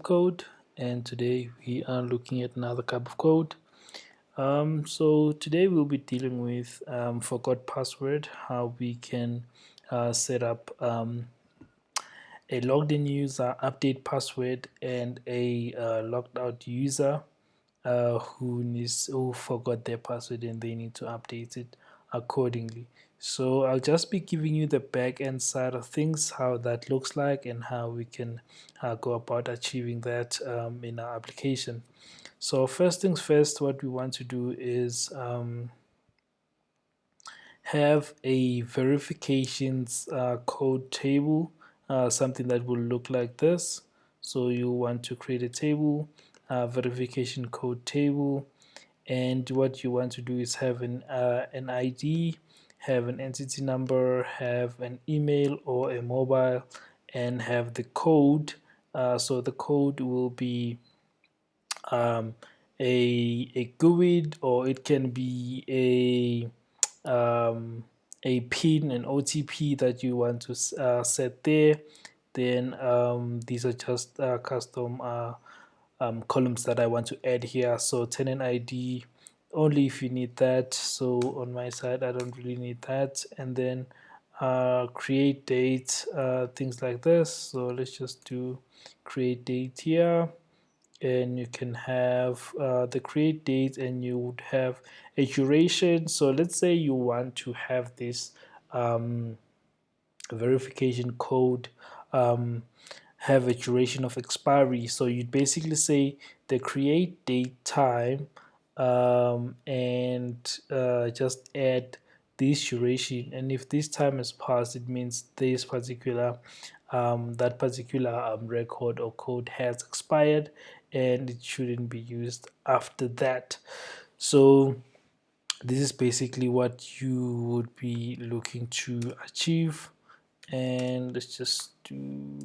code, and today we are looking at another type of code. So today we'll be dealing with forgot password, how we can set up a logged in user update password and a logged out user who forgot their password and they need to update it accordingly. So I'll just be giving you the back end side of things, how that looks like and how we can go about achieving that in our application. So first things first, what we want to do is have a verifications code table, something that will look like this. So you want to create a table, verification code table, and what you want to do is have an ID, have an entity number, have an email or a mobile, and have the code. So the code will be um, a GUID, or it can be a PIN, an OTP that you want to set there. Then these are just custom columns that I want to add here. So tenant ID only if you need that. So on my side, I don't really need that. And then create date, things like this. So let's just do create date here, and you can have the create date, and you would have a duration. So let's say you want to have this verification code have a duration of expiry. So you'd basically say the create date time, and just add this duration, and if this time has passed, it means this particular that particular record or code has expired and it shouldn't be used after that. So this is basically what you would be looking to achieve. And let's just do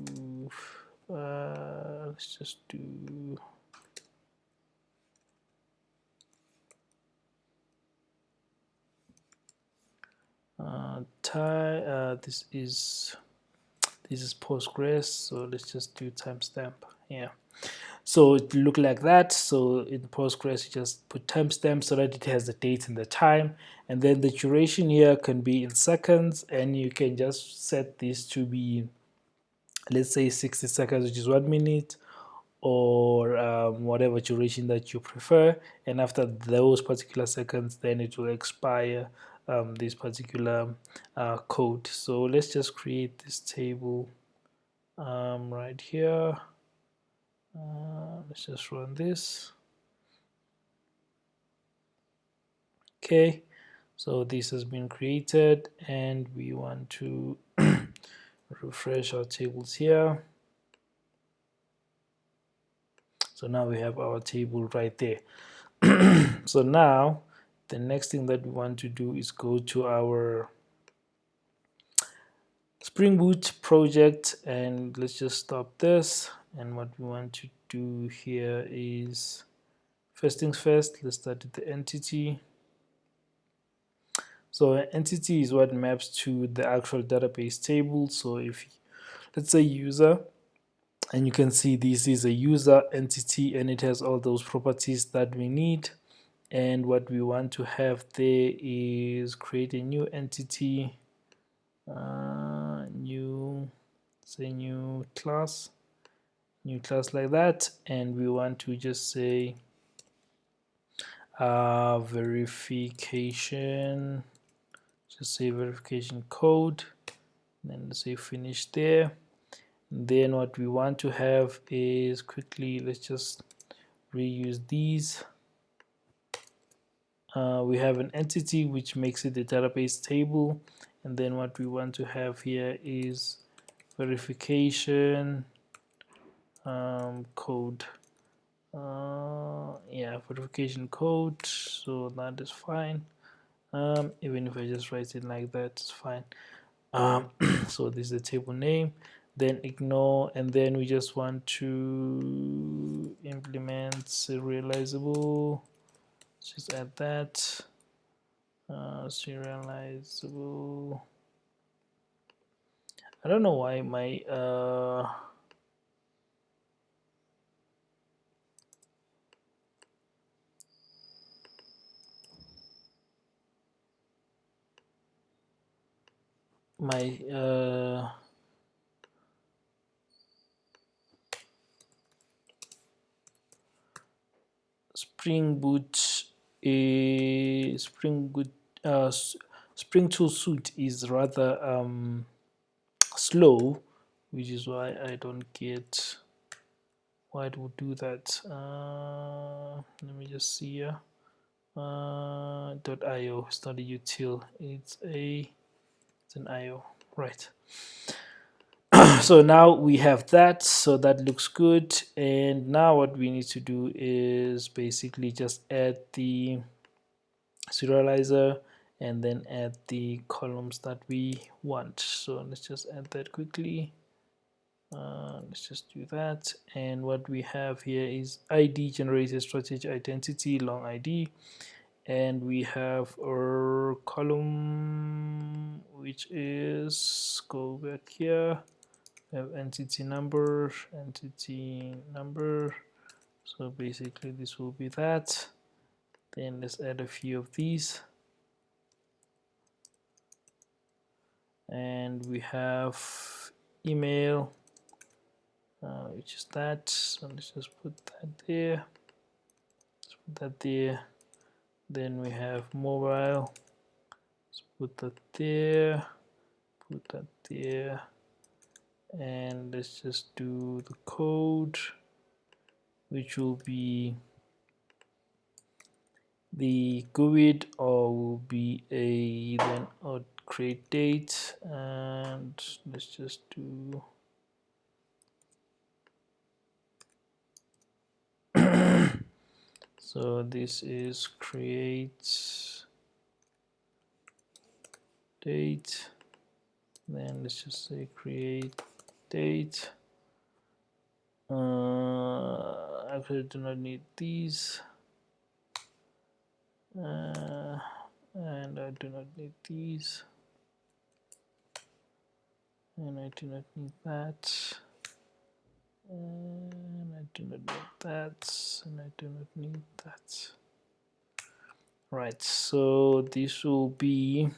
this is Postgres, so let's just do timestamp. Yeah, so it look like that. So in Postgres, you just put timestamp so that it has the date and the time, and then the duration here can be in seconds, and you can just set this to be, let's say, 60 seconds, which is 1 minute, or whatever duration that you prefer. And after those particular seconds, then it will expire this particular code. So let's just create this table right here. Let's just run this. Okay, so this has been created, and we want to refresh our tables here. So now we have our table right there. So now the next thing that we want to do is go to our Spring Boot project, and let's just stop this. And what we want to do here is, first things first, let's start with the entity. So an entity is what maps to the actual database table. So if, let's say, user, and you can see this is a user entity, and it has all those properties that we need. And what we want to have there is create a new entity, new class, like that, and we want to just say verification, just say verification code, and then say finish there. And then what we want to have is, quickly, let's just reuse these. We have an entity which makes it a database table, and then what we want to have here is verification code. Yeah, verification code, so that is fine. Even if I just write it like that, it's fine. So this is the table name, then ignore, and then we just want to implement serializable. Just add that. Serializable. I don't know why my my Spring Boot Spring Boot Spring Tool suite is rather slow, which is why I don't get why it would do that. Let me just see here. .io. It's not a util. It's an IO. Right. So now we have that. So that looks good. And now what we need to do is basically just add the serializer and then add the columns that we want. So let's just add that quickly. Let's just do that. And what we have here is ID generated strategy identity long ID, and we have our column which is, go back here, we have entity number. So basically this will be that. Then let's add a few of these, and we have email, which is that. So let's just put that there. Let's put that there. Then we have mobile. Let's put that there. Put that there. And let's just do the code, which will be the GUID, or will be a then create date, and let's just do so this is create date, then let's just say create date. Actually, I do not need these, and I do not need these, and I do not need that, and I do not need that, and I do not need that. Right, so this will be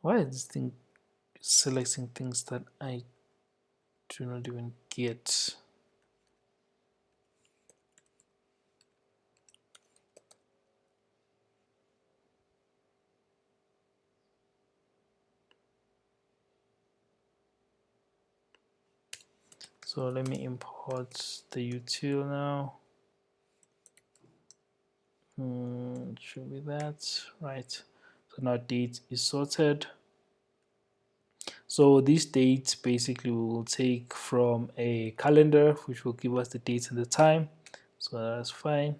why is this thing selecting things that I do not even get? So let me import the util now. It should be that, right? So now date is sorted. So this date basically we will take from a calendar, which will give us the date and the time. So that's fine.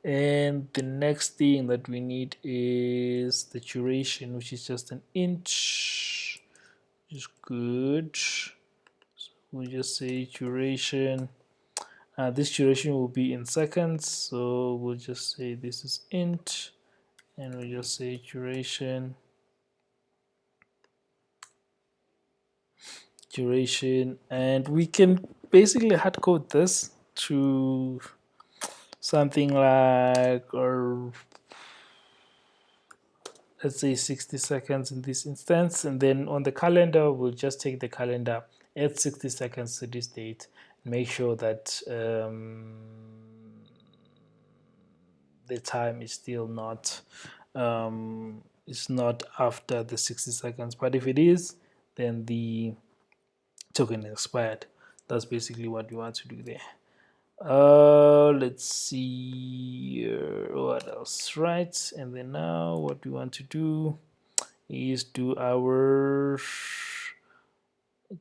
And the next thing that we need is the duration, which is just an int, which is good. So we'll just say duration. This duration will be in seconds, so we'll just say this is int, and we'll just say duration, and we can basically hard code this to something like, or let's say 60 seconds in this instance, and then on the calendar we'll just take the calendar, add 60 seconds to this date, make sure that the time is still not it's not after the 60 seconds, but if it is, then the token expired. That's basically what we want to do there. Let's see what else, right? And then now what we want to do is do our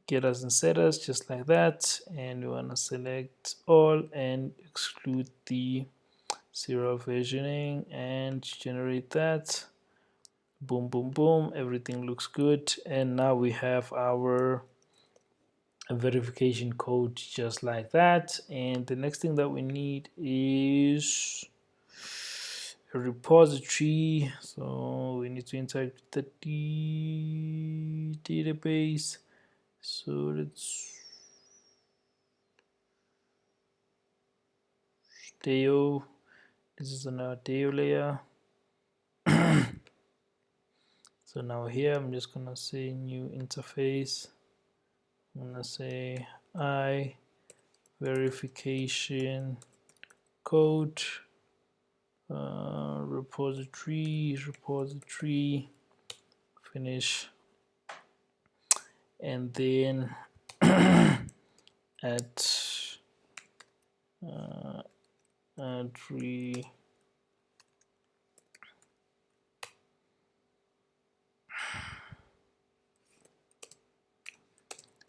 getters and setters just like that, and we want to select all and exclude the serial versioning and generate that. Boom, boom, boom, everything looks good. And now we have our verification code just like that. And the next thing that we need is a repository. So we need to interact with the database. So let's Deo. This is on our Deo layer. So now here I'm just gonna say new interface. I'm gonna say I verification code repository finish, and then add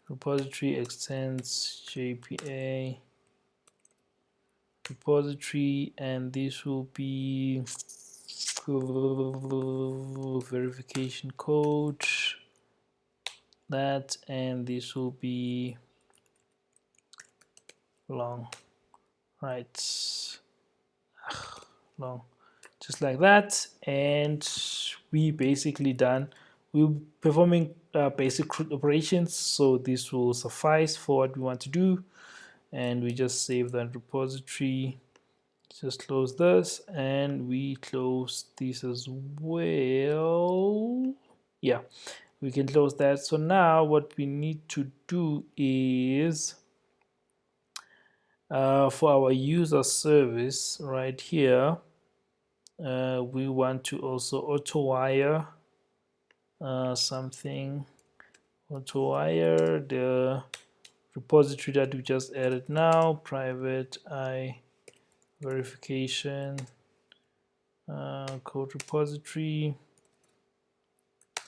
repository extends JPA repository, and this will be verification code, that, and this will be long, right, long, just like that. And we basically done. We're performing basic operations, so this will suffice for what we want to do. And we just save that repository, just close this, and we close this as well. Yeah, we can close that. So now what we need to do is for our user service right here, we want to also auto wire something, auto wire the repository that we just added now, private I verification code repository.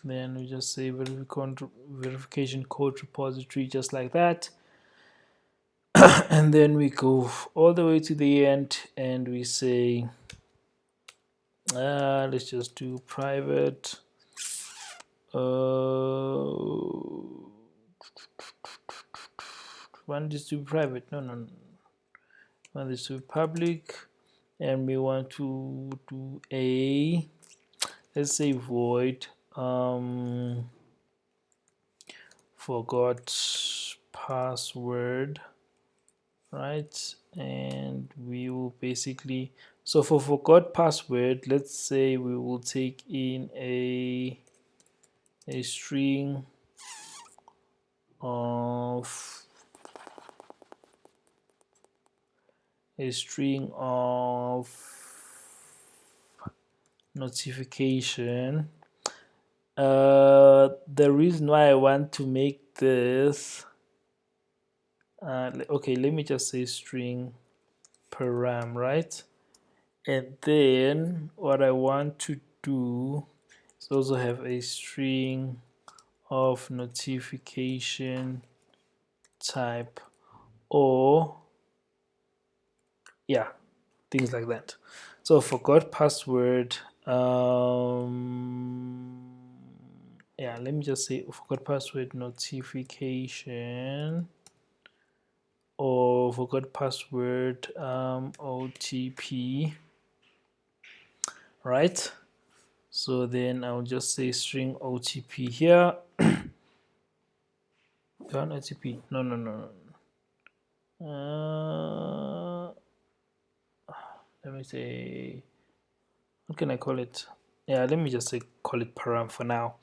Then we just say verification code repository, just like that. And then we go all the way to the end and we say let's just do private want this to be private, no, want this to be public, and we want to do a, let's say, void forgot password, right? And we will basically, so for forgot password, let's say we will take in a string of notification. The reason why I want to make this okay, let me just say string param, right? And then what I want to do is also have a string of notification type, or yeah, things like that. So forgot password, yeah, let me just say forgot password notification, or forgot password OTP, right? So then I'll just say string OTP here. OTP, no. Let me say, what can I call it? Yeah, let me just say call it param for now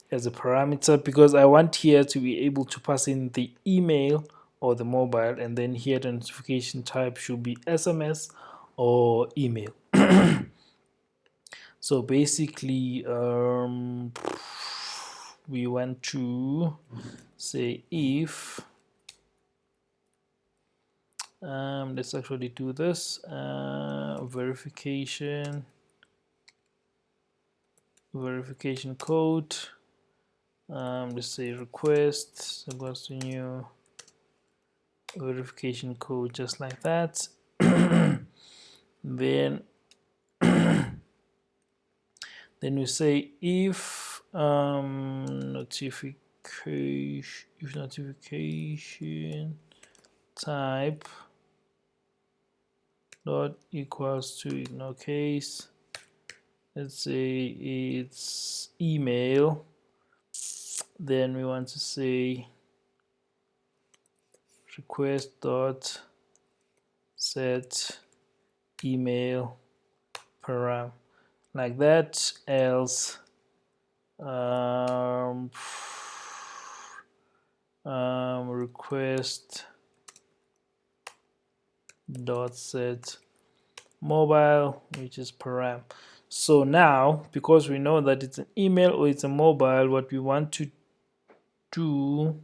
as a parameter, because I want here to be able to pass in the email or the mobile, and then here the notification type should be SMS or email. So basically we want to say if let's actually do this verification code, let's say request equals to new verification code, just like that. Then we say if notification type dot equals to, in no case, let's say it's email, then we want to say request dot set email param like that, else request dot set mobile, which is param. So now, because we know that it's an email or it's a mobile, what we want to do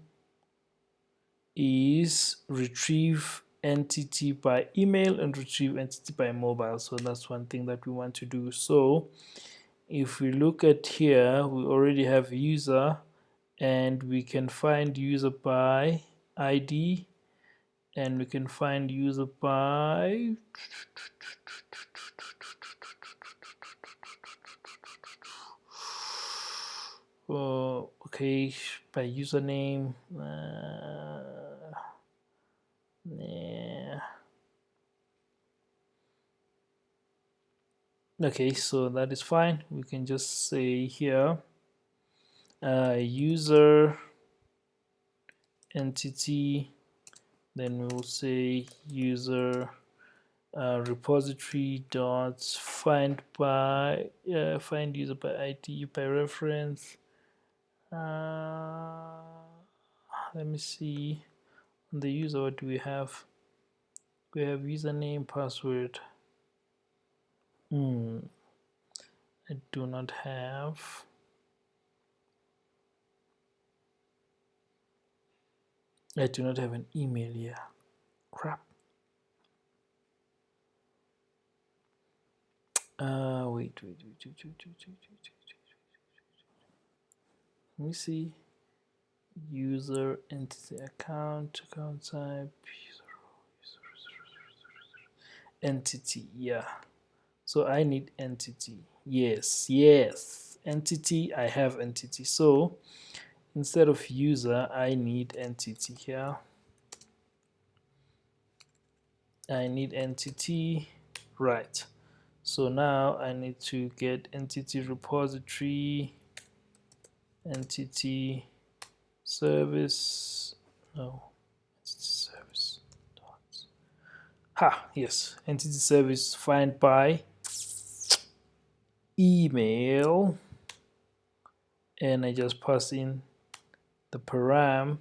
is retrieve entity by email and retrieve entity by mobile. So that's one thing that we want to do. So if we look at here, we already have user, and we can find user by ID, and we can find user by okay, by username. Yeah. Okay, so that is fine. We can just say here user entity, then we will say user repository dot find by find user by ID by reference. Let me see. On the user, what do we have? We have username, password. I do not have. I do not have an email here. Crap. Wait. Let me see. User entity account type entity. Yeah. So I need entity. Yes. Entity. I have entity. So instead of user, I need entity here. I need entity. Right. So now I need to get entity repository, entity service. No, entity service. Yes, entity service find by email, and I just pass in the param,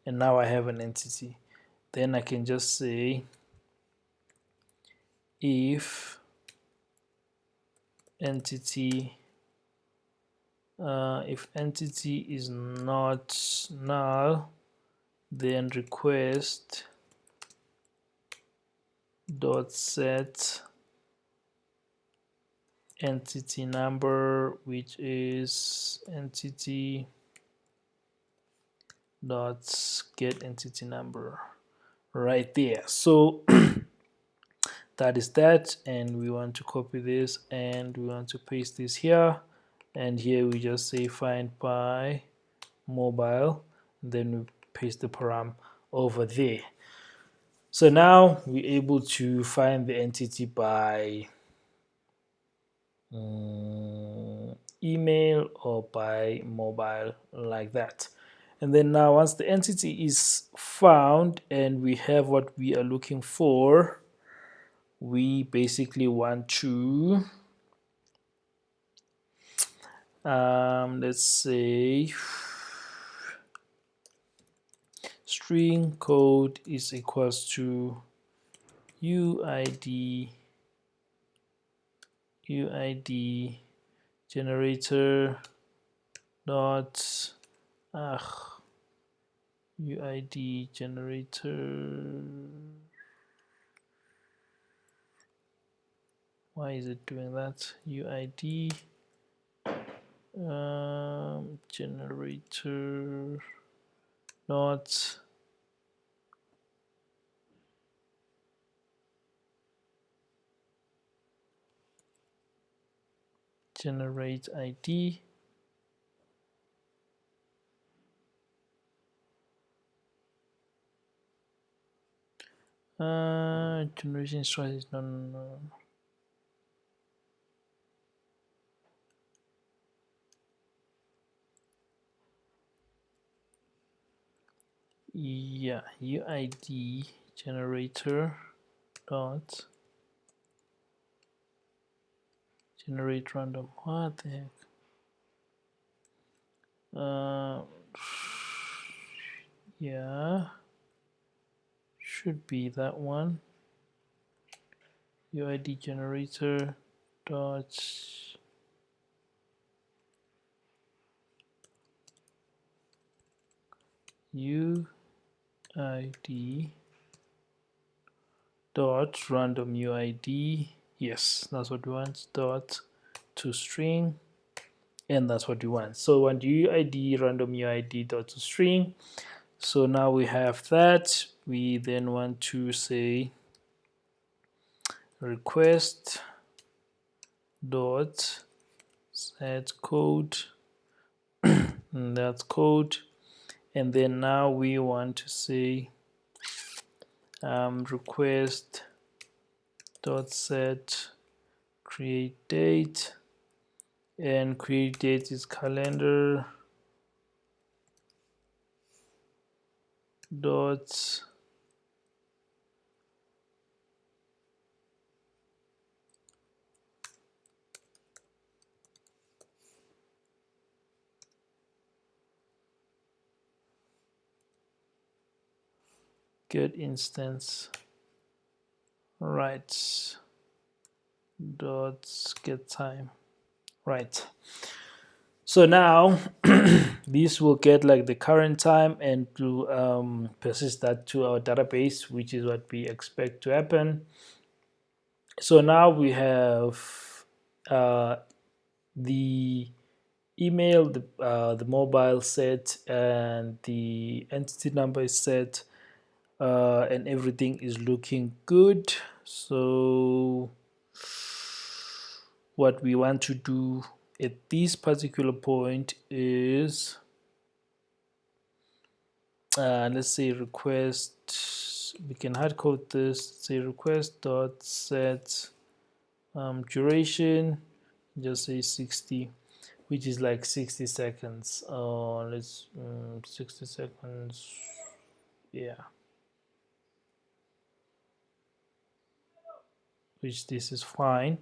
and now I have an entity. Then I can just say if entity is not null, then request dot set entity number, which is entity dot get entity number, right there. So that is that, and we want to copy this and we want to paste this here, and here we just say find by mobile, then we paste the param over there. So now we're able to find the entity by email or by mobile, like that. And then now once the entity is found and we have what we are looking for, we basically want to let's say string code is equals to UID generator dot UID generator. Why is it doing that? UID generator dot generate ID. Generation strategy. No. Yeah, UID generator dot generate random. What the heck? Yeah, should be that one. UID generator dot UID dot random UID. Yes, that's what we want. Dot to string, and that's what we want. So we want UID random UID dot to string. So now we have that. We then want to say request dot set code, and that's code. And then now we want to say request dot set create date, and create date is calendar dot get instance, right, dot get time, right. So now this will get like the current time and to persist that to our database, which is what we expect to happen. So now we have uh, the email, the mobile set, and the entity number is set, and everything is looking good. So what we want to do at this particular point is let's say request, we can hard code this, say request dot set duration, just say 60, which is like 60 seconds. Let's 60 seconds, yeah, which this is fine.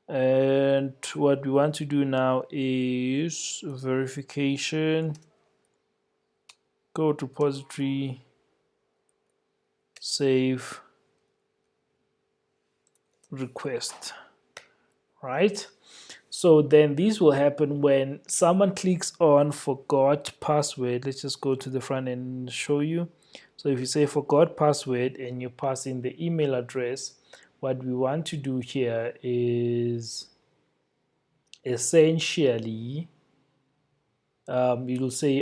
And what we want to do now is verification, go to repository, save request, right? So then this will happen when someone clicks on forgot password. Let's just go to the front end and show you. So if you say forgot password and you pass in the email address, what we want to do here is essentially you will say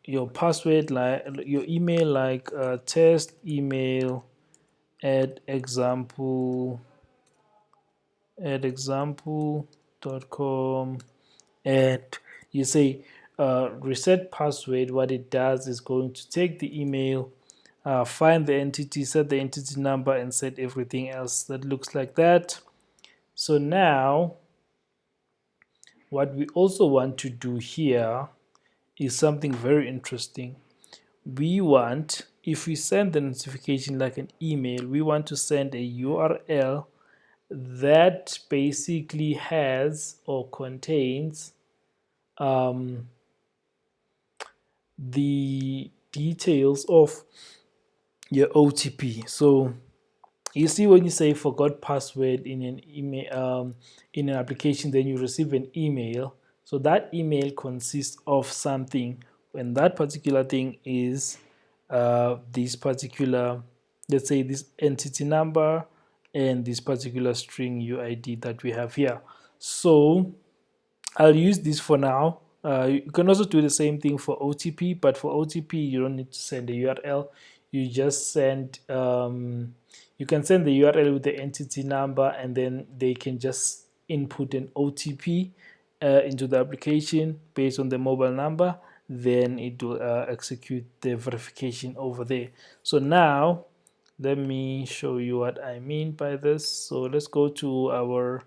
your password, like your email, like test email at example.com, and you say reset password. What it does is going to take the email, find the entity, set the entity number, and set everything else that looks like that. So now what we also want to do here is something very interesting. We want, if we send the notification like an email, we want to send a URL that basically has or contains the details of your OTP. So you see, when you say forgot password in an email, in an application, then you receive an email. So that email consists of something, and that particular thing is this particular, let's say, this entity number and this particular string UID that we have here. So I'll use this for now. You can also do the same thing for OTP, but for OTP, you don't need to send a URL. You just send, you can send the URL with the entity number, and then they can just input an OTP into the application based on the mobile number. Then it will execute the verification over there. So now, let me show you what I mean by this. So let's go to our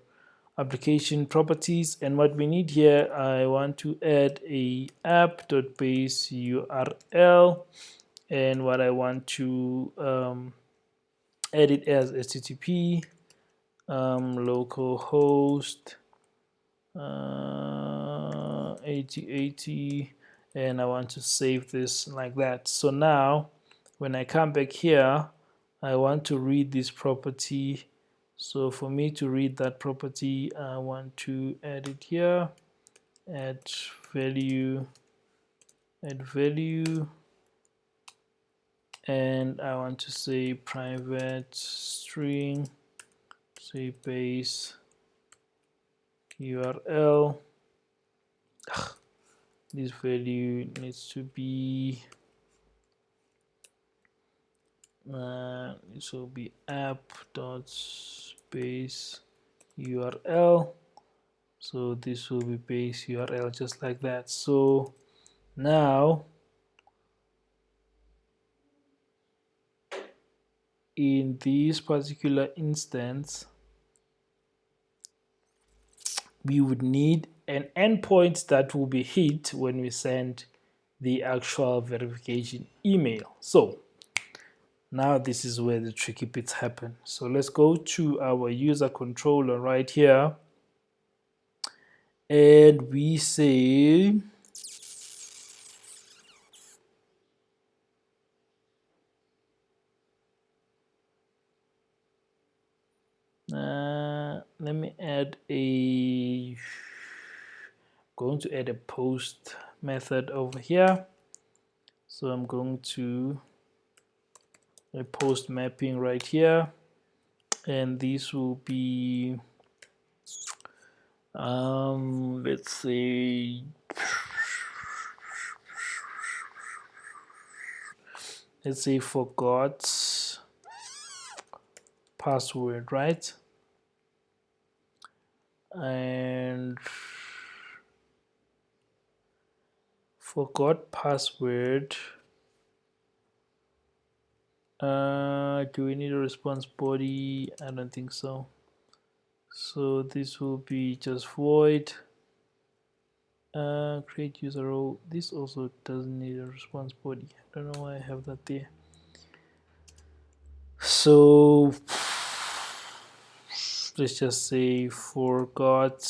application properties, and what we need here, I want to add a app.base URL, and what I want to add it as HTTP localhost 8080, and I want to save this like that. So now when I come back here, I want to read this property. So for me to read that property, I want to add it here, add value, and I want to say private string, say base URL. This value needs to be this will be app.base URL. So this will be base URL just like that. So now in this particular instance, we would need an endpoint that will be hit when we send the actual verification email. So now this is where the tricky bits happen. So let's go to our user controller right here, and we say let me add going to add a post method over here. So I'm going to a post mapping right here, and this will be let's say forgot password, right? And forgot password. Do we need a response body? I don't think so. So this will be just void create user role. This also doesn't need a response body. I don't know why I have that there. So let's just say forgot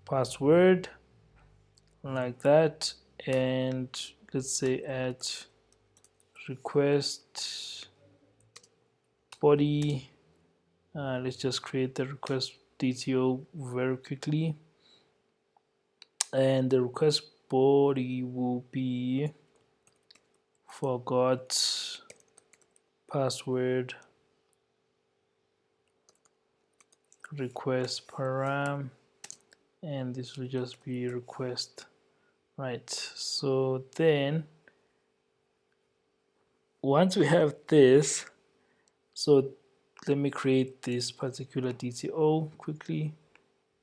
password like that, and let's say add request body. Let's just create the request DTO very quickly, and the request body will be forgot password request param, and this will just be request, right? So then once we have this, so let me create this particular DTO quickly.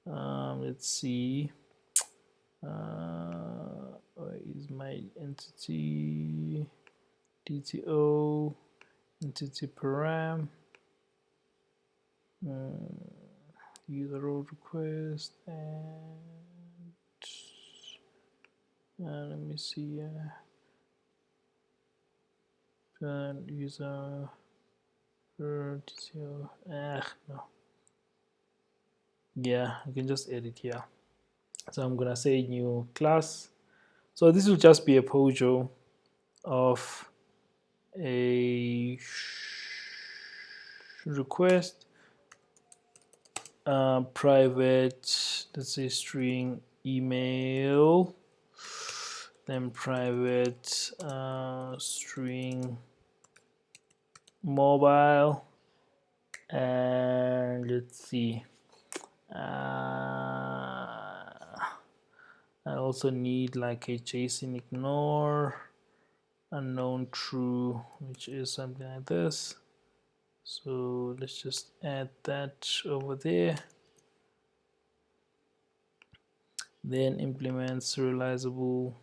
Let's see, where is my entity DTO entity param, user role request, and let me see, user DTO, no, yeah, I can just edit here. So I'm gonna say new class. So this will just be a POJO of a request, private, let's say string email, then private string mobile, and let's see, I also need like a JSON ignore unknown true, which is something like this. So let's just add that over there. Then implement serializable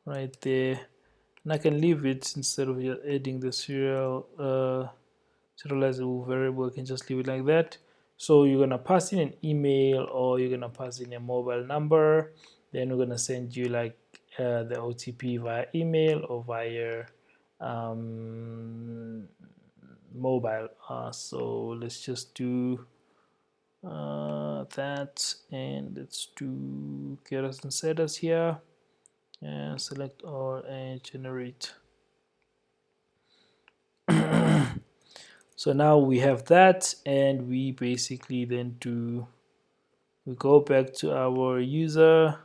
right there, and I can leave it instead of adding the serializable variable. I can just leave it like that. So you're gonna pass in an email, or you're gonna pass in a mobile number, then we're gonna send you like the OTP via email or via mobile. So let's just do that, and let's do getters and setters here, and select all and generate. So now we have that, and we basically then we go back to our user.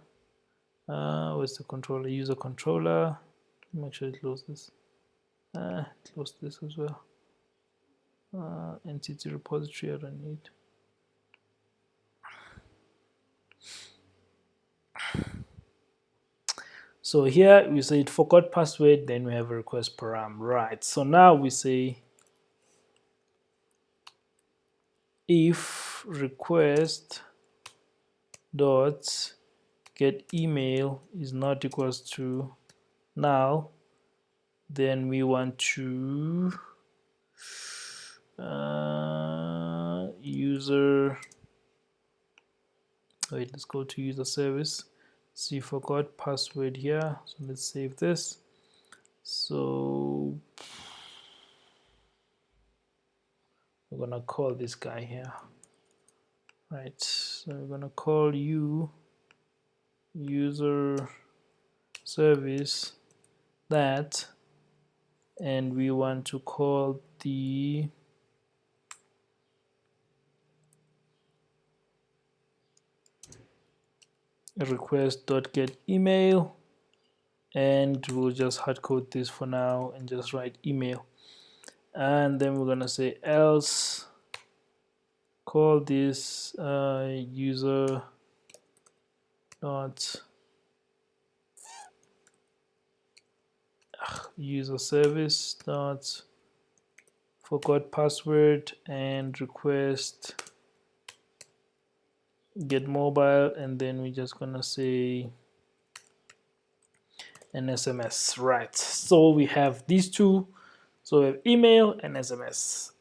Where's the controller? User controller. Make sure it close this. Close this as well. Entity repository I don't need. So here we say it forgot password, then we have a request param. Right. So now we say if request dot get email is not equals to null, then we want to user, wait, let's go to user service. See, forgot password here, so let's save this. So we're gonna call this guy here, right? So we're gonna call you user service that, and we want to call the request.get email, and we'll just hard code this for now and just write email. And then we're gonna say else, call this user dot user service dot forgot password and request get mobile, and then we're just gonna say an SMS. Right, so we have these two. So we have email and SMS,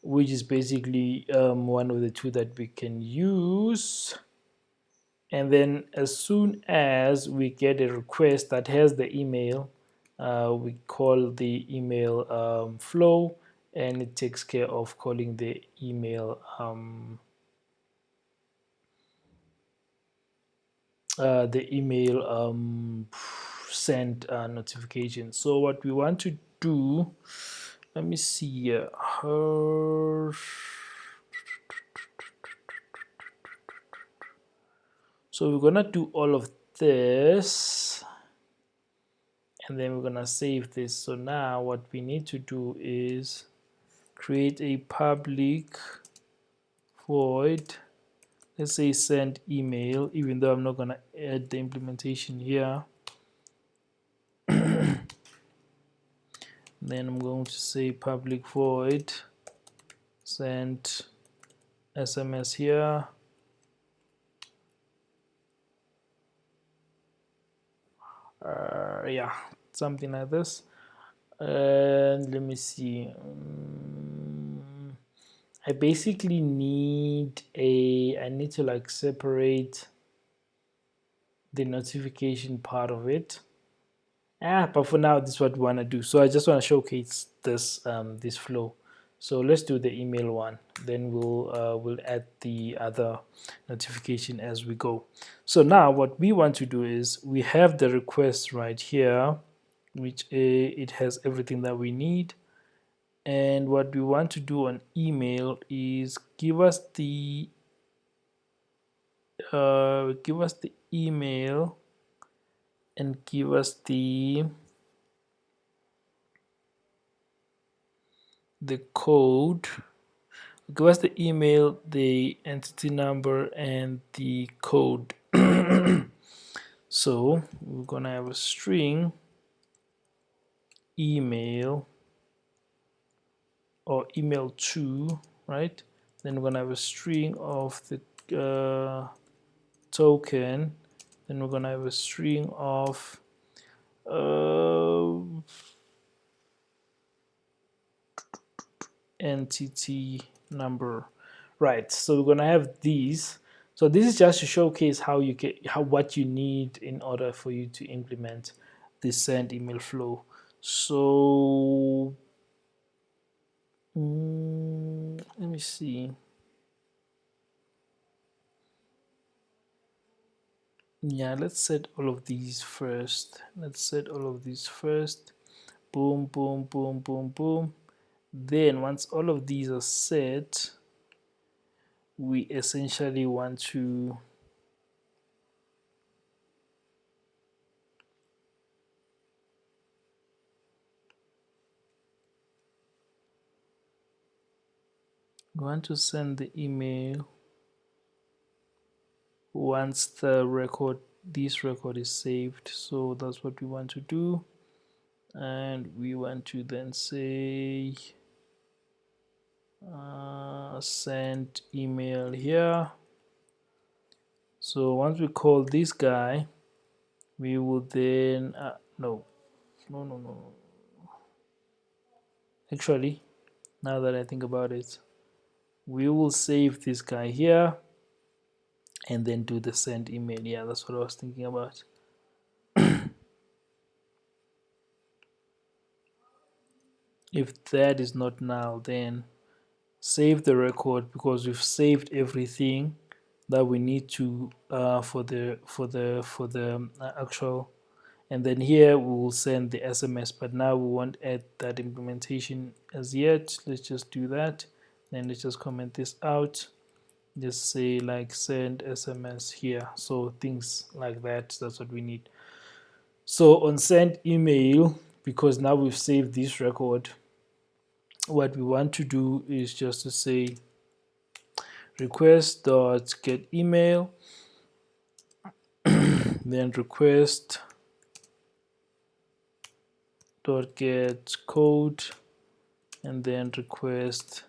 which is basically one of the two that we can use. And then as soon as we get a request that has the email, we call the email flow, and it takes care of calling the email send notification. So what we want to do, let me see here. So we're gonna do all of this, and then we're gonna save this. So now what we need to do is create a public void, let's say send email, even though I'm not gonna add the implementation here. Then I'm going to say public void send SMS here. Yeah, something like this. And let me see. I basically need I need to like separate the notification part of it. But for now, this is what we want to do. So I just want to showcase this this flow. So let's do the email one. Then we'll add the other notification as we go. So now what we want to do is we have the request right here, which it has everything that we need. And what we want to do on email is give us the email and give us the code. Give us the email, the entity number, and the code. So we're gonna have a string email or email to, right? Then we're gonna have a string of the token. Then we're gonna have a string of entity number, right? So we're gonna have these. So this is just to showcase how you get what you need in order for you to implement this send email flow. So Let me see. Yeah, let's set all of these first. Boom, boom, boom, boom, boom. Then once all of these are set, we essentially want to send the email once this record is saved. So that's what we want to do, and we want to then say send email here. So once we call this guy, we will then no, actually, now that I think about it, we will save this guy here and then do the send email. Yeah, that's what I was thinking about. If that is not null, then save the record, because we've saved everything that we need to for the actual, and then here we will send the SMS, but now we won't add that implementation as yet. Let's just do that. Then let's just comment this out, just say like send SMS here. So things like that, that's what we need. So on send email, because now we've saved this record, what we want to do is just to say request dot get email, then request dot get code, and then request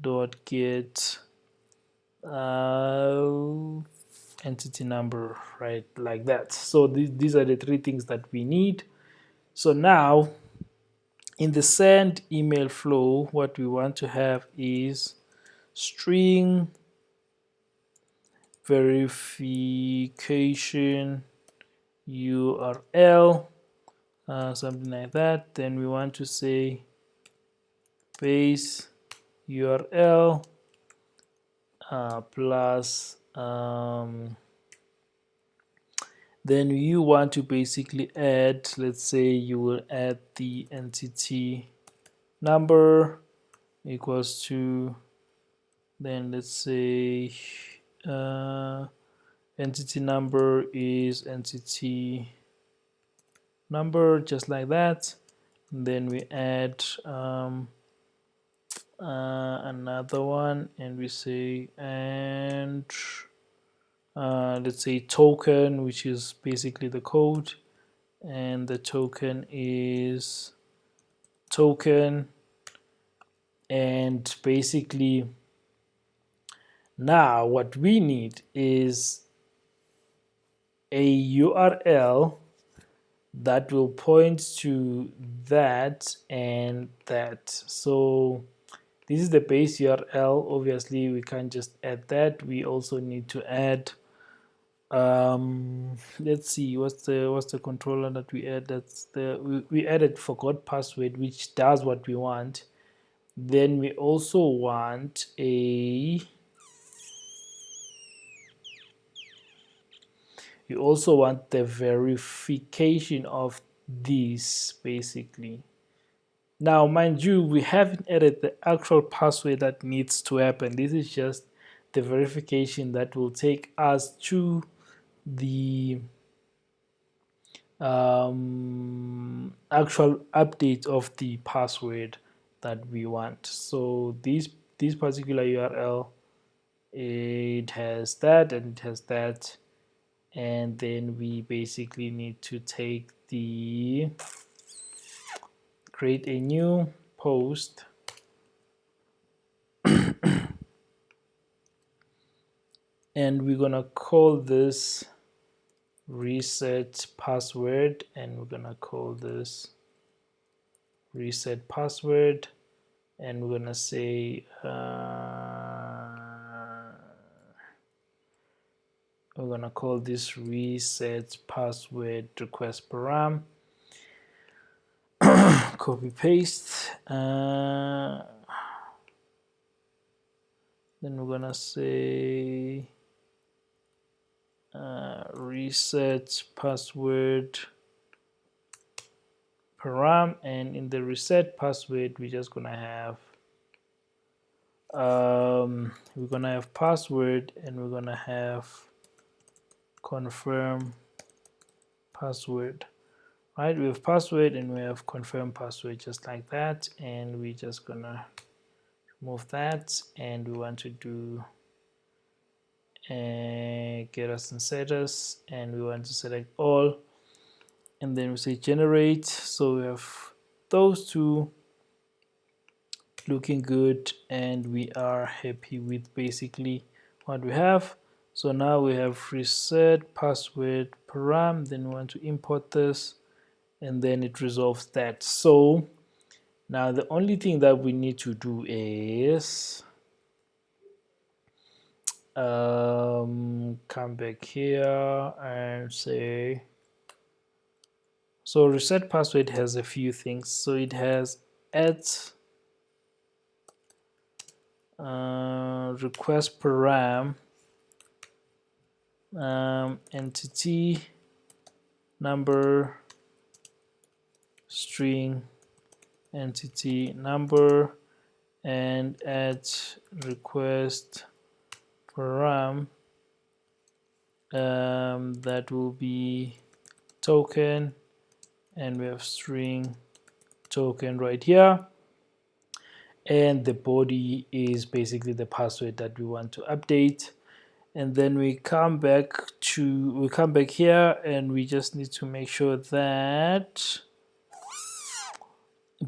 dot get entity number, right? Like that. So these are the three things that we need. So now in the send email flow, what we want to have is string verification URL, something like that. Then we want to say base URL plus then you want to basically add, let's say you will add the entity number equals to, then let's say entity number is entity number, just like that. And then we add another one, and we say and let's say token, which is basically the code, and the token is token. And basically now what we need is a URL that will point to that and that. So this is the base URL. Obviously we can't just add that, we also need to add let's see, what's the controller that we add. That's we added forgot password, which does what we want. Then we also want the verification of this, basically. Now mind you, we haven't added the actual password that needs to happen. This is just the verification that will take us to the actual update of the password that we want. So this particular URL, it has that and it has that, and then we basically need to take the create a new post and we're gonna call this reset password, and we're gonna call this reset password, and we're gonna say we're gonna call this reset password request param copy paste, then we're gonna say reset password param, and in the reset password we're just gonna have password, and we're gonna have confirm password. Right, we have password and we have confirm password, just like that, and we're just gonna remove that, and we want to do get us and set us, and we want to select all, and then we say generate. So we have those two looking good, and we are happy with basically what we have. So now we have reset password param, then we want to import this, and then it resolves that. So now the only thing that we need to do is come back here and say, so reset password has a few things. So it has at request param, entity number string entity number, and at request param that will be token, and we have string token right here, and the body is basically the password that we want to update. And then we come back here, and we just need to make sure that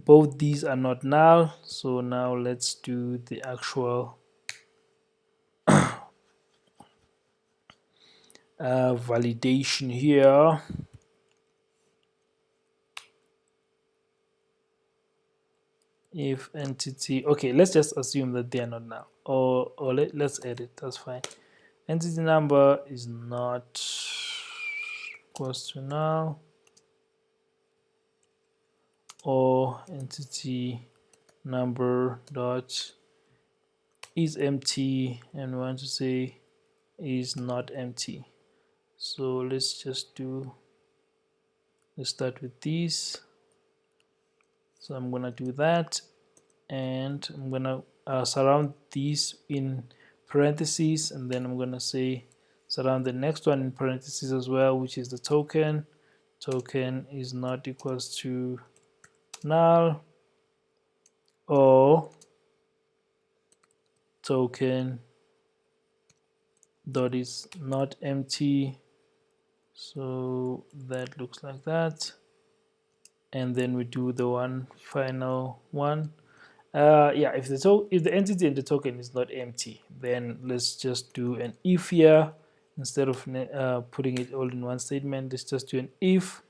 both these are not null. So now let's do the actual validation here. If entity, okay, let's just assume that they are not null, or let's edit, that's fine. Entity number is not equals to null, or entity number dot is empty, and we want to say is not empty. So let's start with these. So I'm gonna do that, and I'm gonna surround these in parentheses, and then I'm gonna say surround the next one in parentheses as well, which is the token. Token is not equals to null, or token dot is not empty. So that looks like that, and then we do the final one. Yeah, if the entity in the token is not empty, then let's just do an if here. Instead of putting it all in one statement, let's just do an if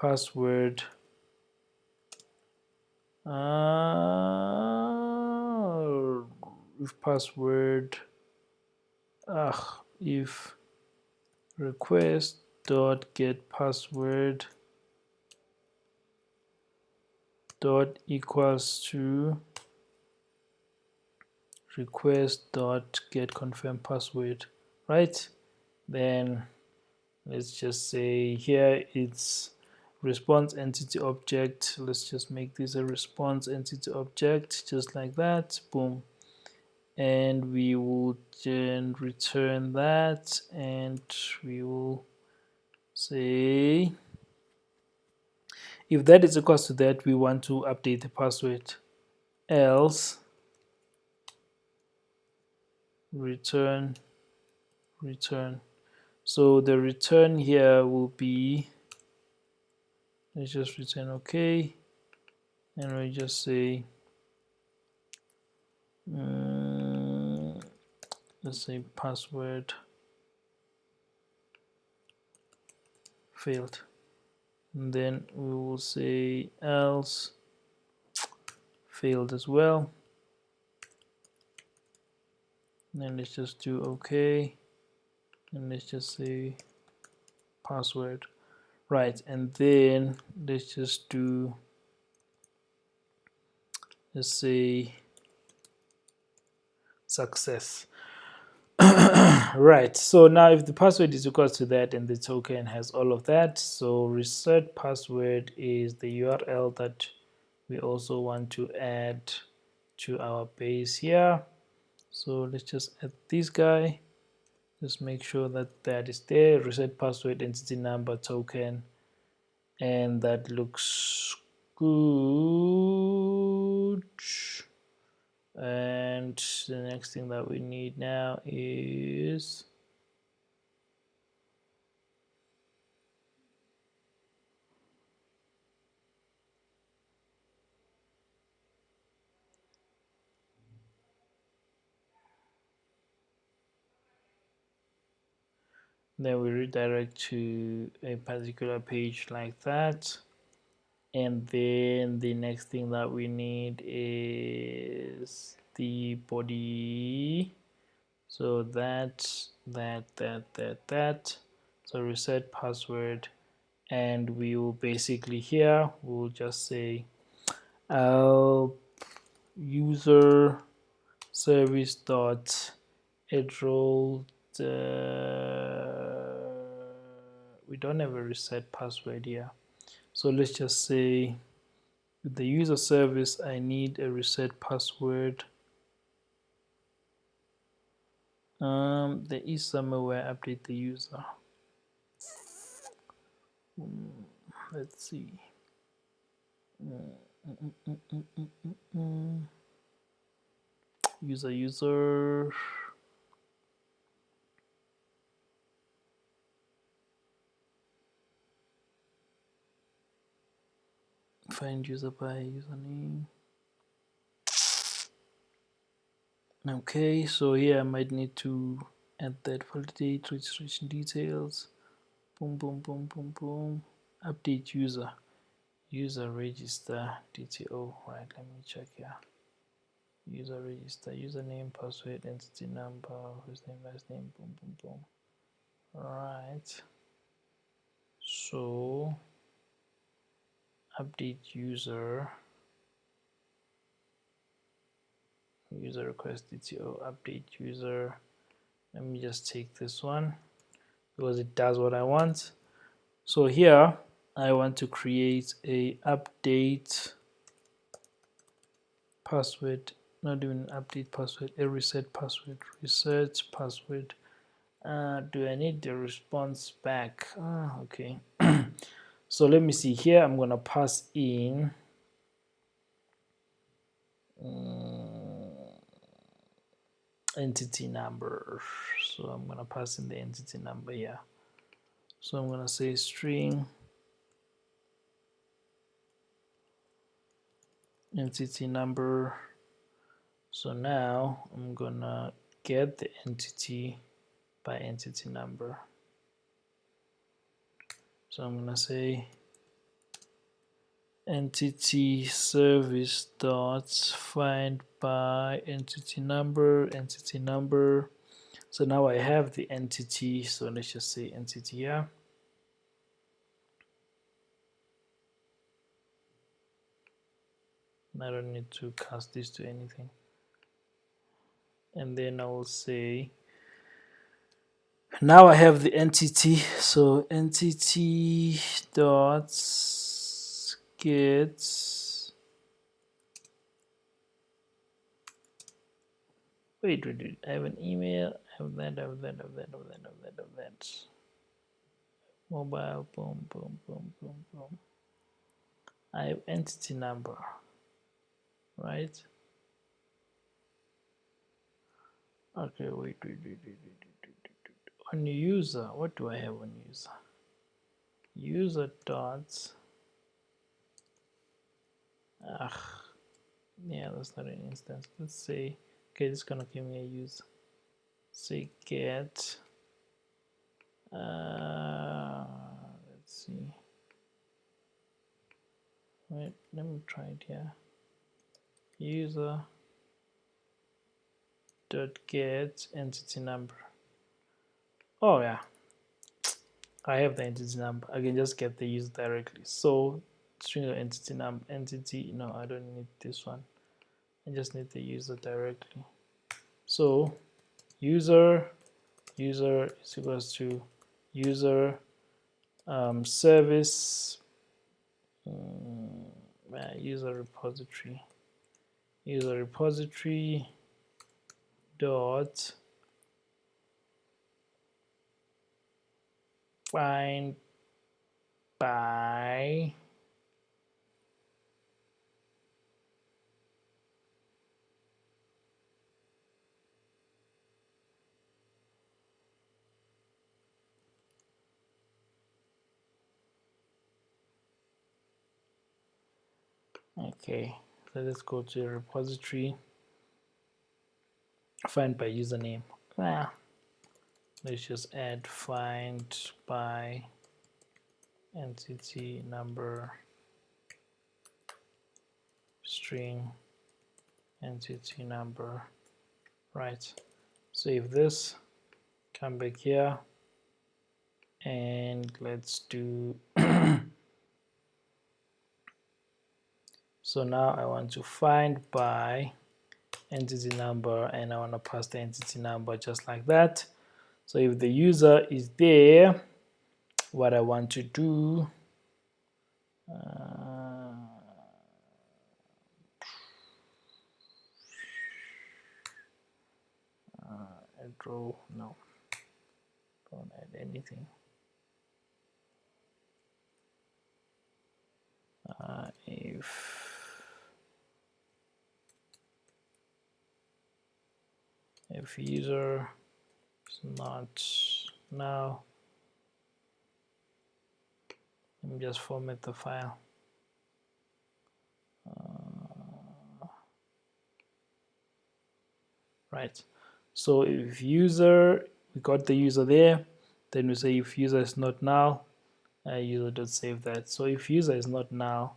password if password if request dot get password dot equals to request dot get confirm password, right? Then let's just say here it's response entity object. Let's just make this a response entity object, just like that. Boom. And we will then return that, and we will say if that is equals to that, we want to update the password, else return. So the return here will be, let's just return okay, and we just say let's say password failed, and then we will say else failed as well, and then let's just do okay, and let's just say password, right? And then let's just do let's say success. Right, so now if the password is equal to that and the token has all of that, so reset password is the URL that we also want to add to our base here. So let's just add this guy, just make sure that that is there. Reset password, entity number, token, and that looks good. And the next thing that we need now is then we redirect to a particular page like that. And then the next thing that we need is the body. So that. So reset password, and we will basically here we'll just say user service dot add role. We don't have a reset password here, so let's just say with the user service I need a reset password. There is somewhere where I update the user. Let's see. User find user by username. Okay, so here I might need to add that validate registration details. Boom, boom, boom, boom, boom. Update user register DTO. Right, let me check here. User register, username, password, entity number, first name, last name, boom, boom, boom. Right. So update user request DTO, update user. Let me just take this one because it does what I want. So here I want to create a update password, not even update password, a reset password. Do I need the response back? Okay. So let me see here. I'm gonna pass in entity number. So I'm gonna pass in the entity number here. So I'm gonna say string entity number. So now I'm gonna get the entity by entity number. So I'm gonna say entity service dot find by entity number. So now I have the entity, so let's just say entity here. I don't need to cast this to anything. And then I will say now I have the entity, so entity dot get wait, I have an email, I have that. Mobile, boom, boom, boom, boom, boom. I have entity number, right? Okay, wait. On user, what do I have on user? User dots. Yeah, that's not an instance. Let's say, okay, it's gonna give me a user. Say get. Let's see. Wait, let me try it here. User dot get entity number. Oh yeah, I have the entity number. I can just get the user directly. So string of entity number, entity. No, I don't need this one. I just need the user directly. So user is equals to user service user repository dot find by okay, so let's go to the repository, find by username. Let's just add find by entity number string entity number. Right, save this, come back here, and let's do so now I want to find by entity number, and I want to pass the entity number just like that. So if the user is there, what I want to do, add row, no, don't add anything. If user is not now, let me just format the file. Right, so if user, we got the user there, then we say if user is not null, user.save that. So if user is not null,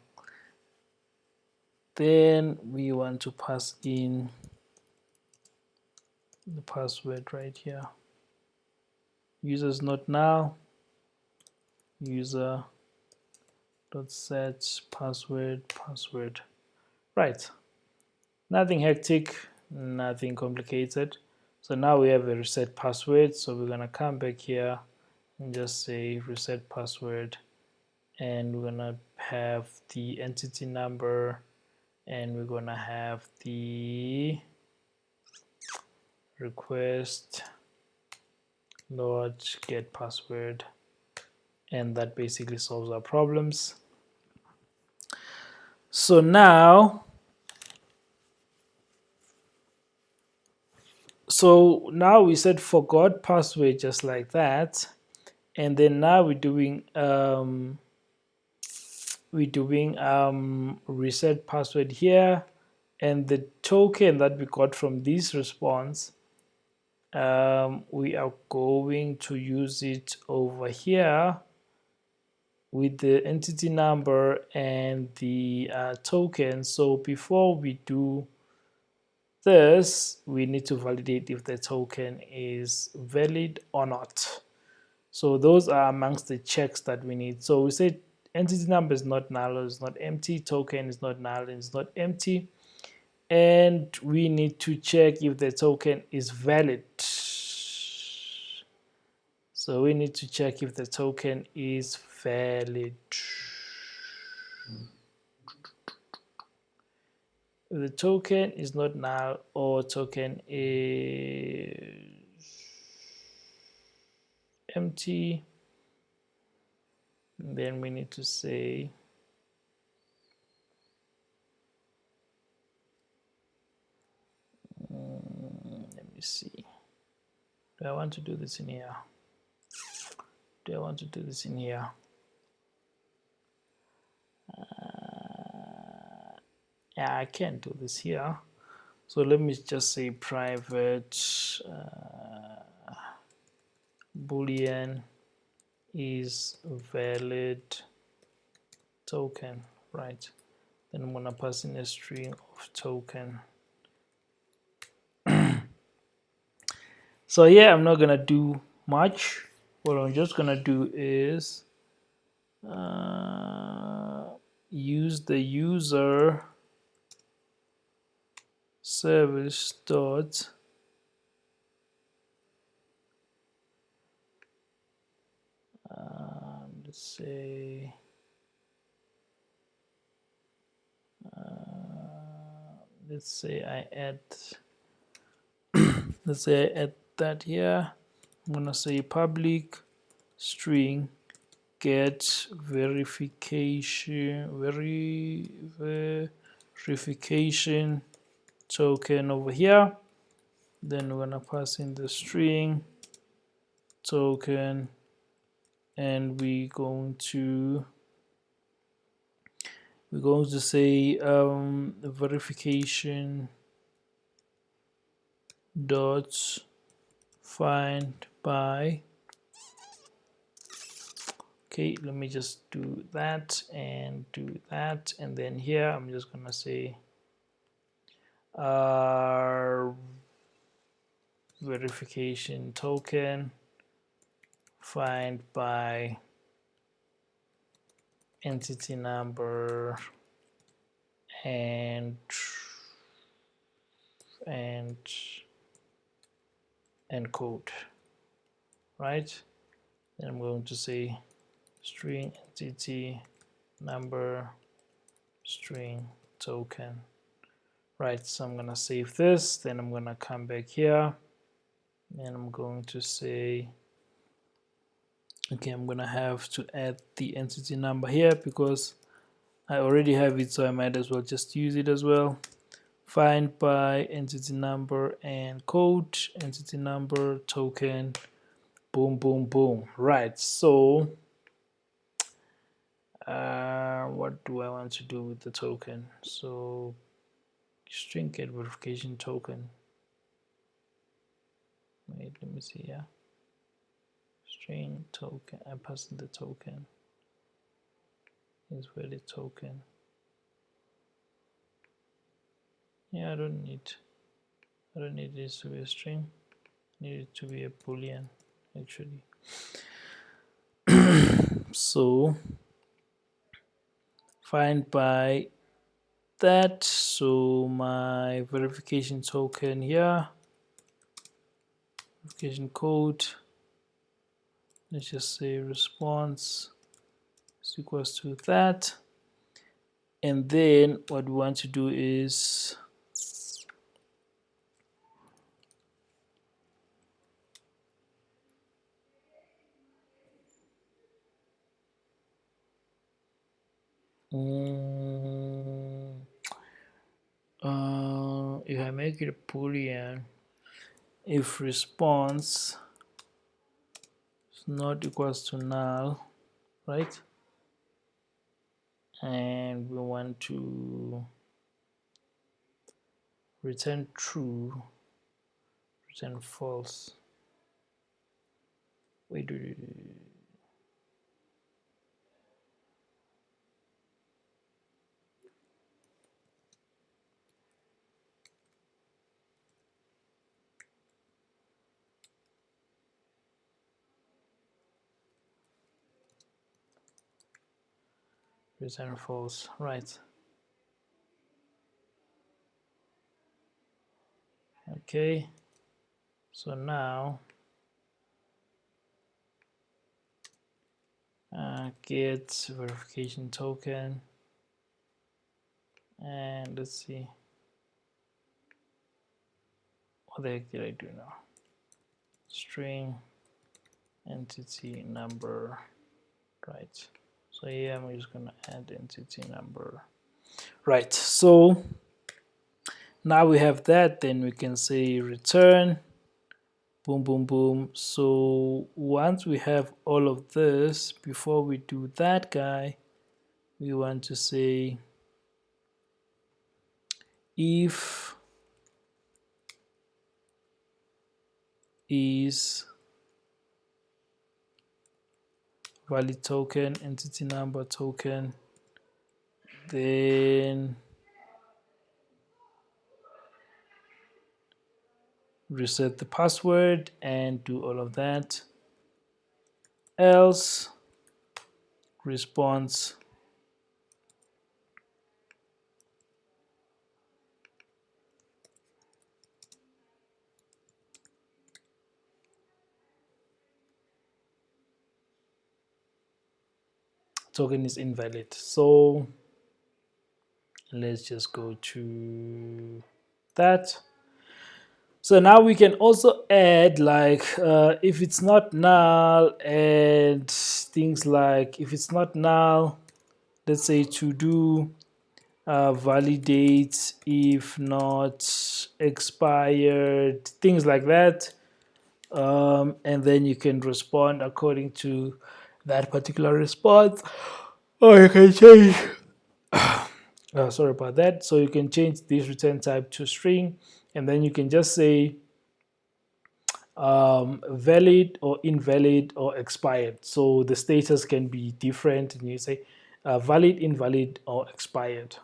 then we want to pass in the password right here. User is not null, user dot set password. Right, nothing hectic, nothing complicated. So now we have a reset password, so we're gonna come back here and just say reset password, and we're gonna have the entity number, and we're gonna have the request load get password, and that basically solves our problems. So now we said forgot password just like that, and then now we're doing reset password here, and the token that we got from this response, we are going to use it over here with the entity number and the token. So before we do this, we need to validate if the token is valid or not. So those are amongst the checks that we need. So we say entity number is not null, it's not empty, token is not null, it's not empty, and we need to check if the token is valid. So we need to check if the token is valid. If the token is not null or token is empty, then we need to say let me see, do I want to do this in here? Do I want to do this in here? Yeah, I can't do this here. So let me just say private boolean is valid token, right? Then I'm gonna pass in a string of token. So yeah, I'm not gonna do much. What I'm just gonna do is use the user service dot let's say I add let's say I add that here. I'm gonna say public string get verification token over here. Then we're gonna pass in the string token, and we're going to say verification dot find by. Okay, let me just do that and do that, and then here I'm just gonna say verification token find by entity number and code, right? Then I'm going to say string entity number string token, right? So I'm gonna save this, then I'm gonna come back here and I'm going to say, okay, I'm gonna have to add the entity number here because I already have it, so I might as well just use it as well. Find by entity number and code, entity number token, boom boom boom. Right, so what do I want to do with the token? So string get verification token. Wait, let me see here. String token, I pass in the token is valid token. Yeah, I don't need this to be a string. I need it to be a boolean actually. So find by that, so my verification token here, verification code, let's just say response is equals to that, and then what we want to do is if I make it a boolean, if response is not equals to null, right, and we want to return true, return false. Wait, return false, right? Okay, so now get verification token, and let's see what the heck did I do now. String entity number, right? So here I'm just gonna add entity number, right? So now we have that, then we can say return, boom boom boom. So once we have all of this, before we do that guy, we want to say if is valid token entity number token, then reset the password and do all of that, else response token is invalid. So let's just go to that. So now we can also add like if it's not null, and things like if it's not null, let's say to do validate if not expired, things like that. And then you can respond according to that particular response, or you can change sorry about that. So you can change this return type to string, and then you can just say valid or invalid or expired. So the status can be different, and you say valid, invalid, or expired,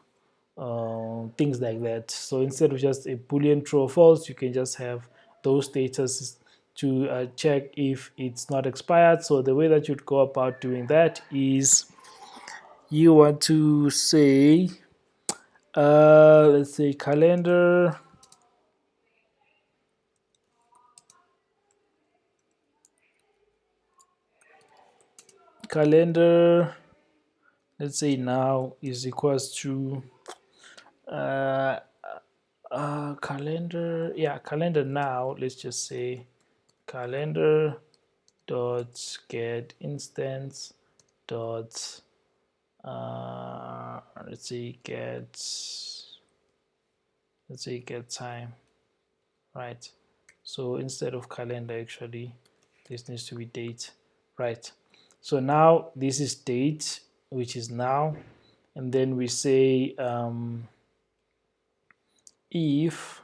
things like that. So instead of just a boolean true or false, you can just have those statuses to check if it's not expired. So the way that you'd go about doing that is you want to say let's say calendar, let's say now is equals to uh, calendar, yeah, calendar now, let's just say calendar dot get instance dot let's say get time, right? So instead of calendar, actually this needs to be date, right? So now this is date, which is now, and then we say if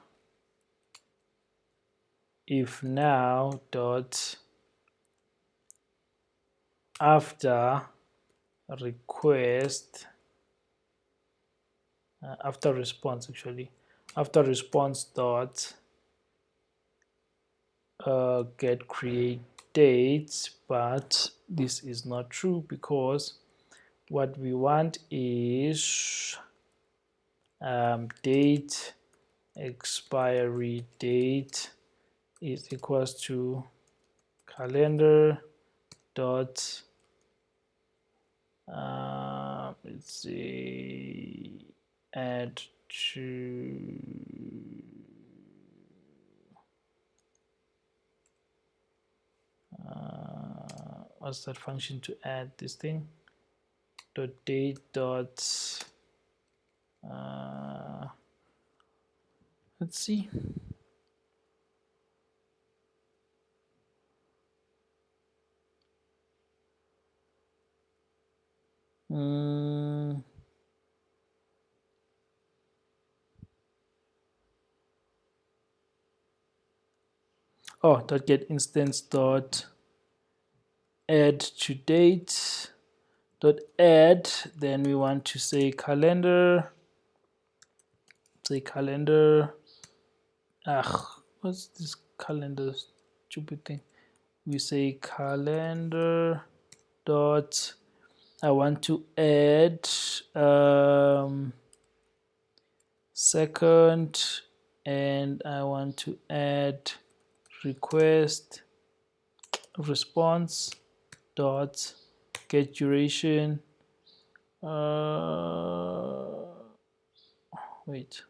now dot after request after response, actually after response dot get create dates, but this is not true because what we want is date expiry date is equals to calendar dot let's see add to what's that function to add this thing, dot date dot let's see dot get instance dot add to date dot add, then we want to say calendar, what's this calendar stupid thing, we say calendar dot I want to add second, and I want to add request response dot get duration wait,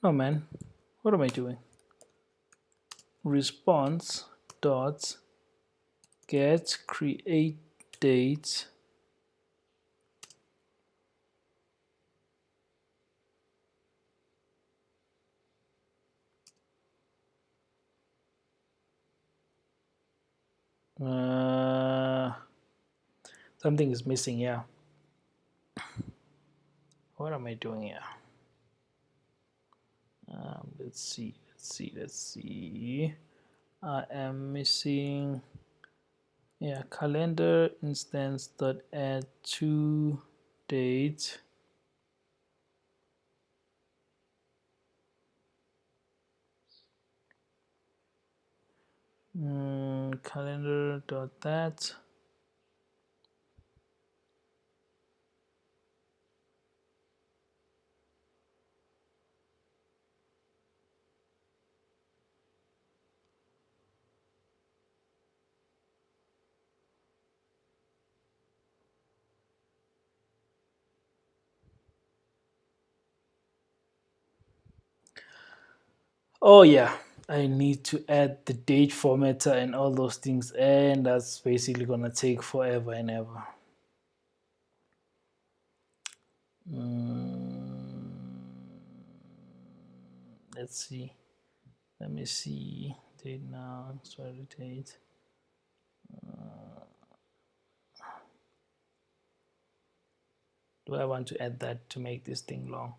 no man, what am I doing? Response dot get create date something is missing, yeah. What am I doing here? let's see. I am missing, yeah, calendar instance dot add to date. Calendar dot that. Oh yeah, I need to add the date formatter and all those things, and that's basically gonna take forever and ever. Let's see. Let me see. Date now, expiry date. Do I want to add that to make this thing long?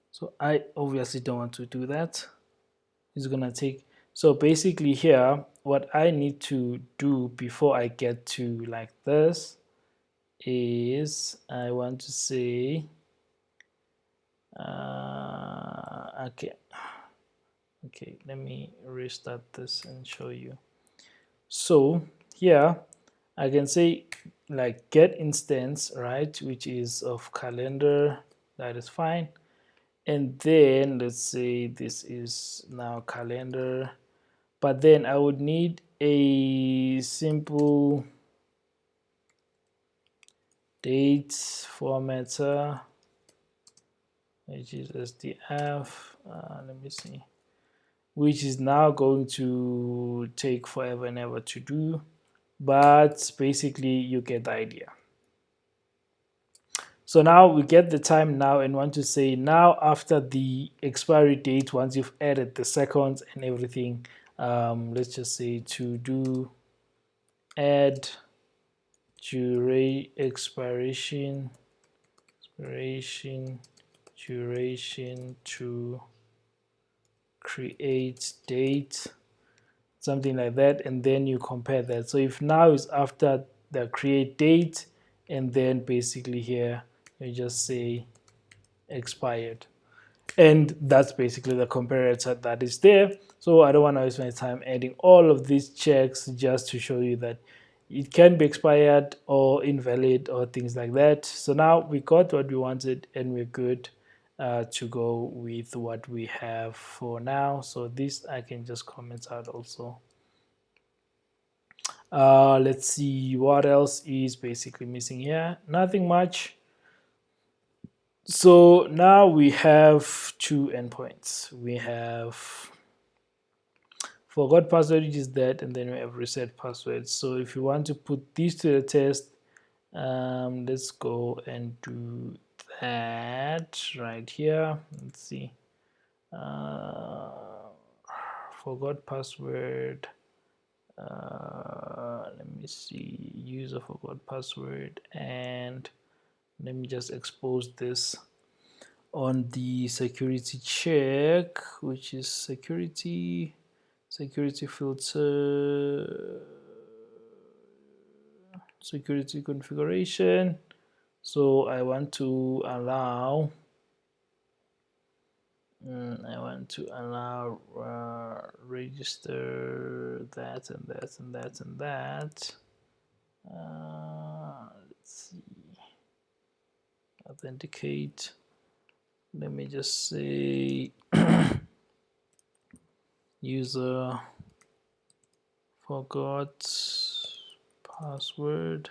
So I obviously don't want to do that. It's gonna take, so basically here what I need to do before I get to like this is I want to say okay, let me restart this and show you. So here I can say like get instance, right, which is of calendar. That is fine. And then let's say this is now calendar, but then I would need a simple date formatter, which is SDF. Let me see, which is now going to take forever and ever to do, but basically you get the idea. So now we get the time now and want to say now after the expiry date, once you've added the seconds and everything, let's just say to do add expiration duration to create date, something like that, and then you compare that. So if now is after the create date, and then basically here you just say expired, and that's basically the comparator that is there. So I don't want to waste my time adding all of these checks just to show you that it can be expired or invalid or things like that. So now we got what we wanted and we're good to go with what we have for now. So this I can just comment out also. Let's see what else is basically missing here. Nothing much. So now we have two endpoints. We have forgot password, which is that, and then we have reset password. So if you want to put these to the test, let's go and do that right here. Let's see. Forgot password. Let me see. User forgot password, and let me just expose this on the security check, which is security filter, security configuration. So I want to allow register that and that and that and that. Let's see, authenticate. Let me just say user forgot password.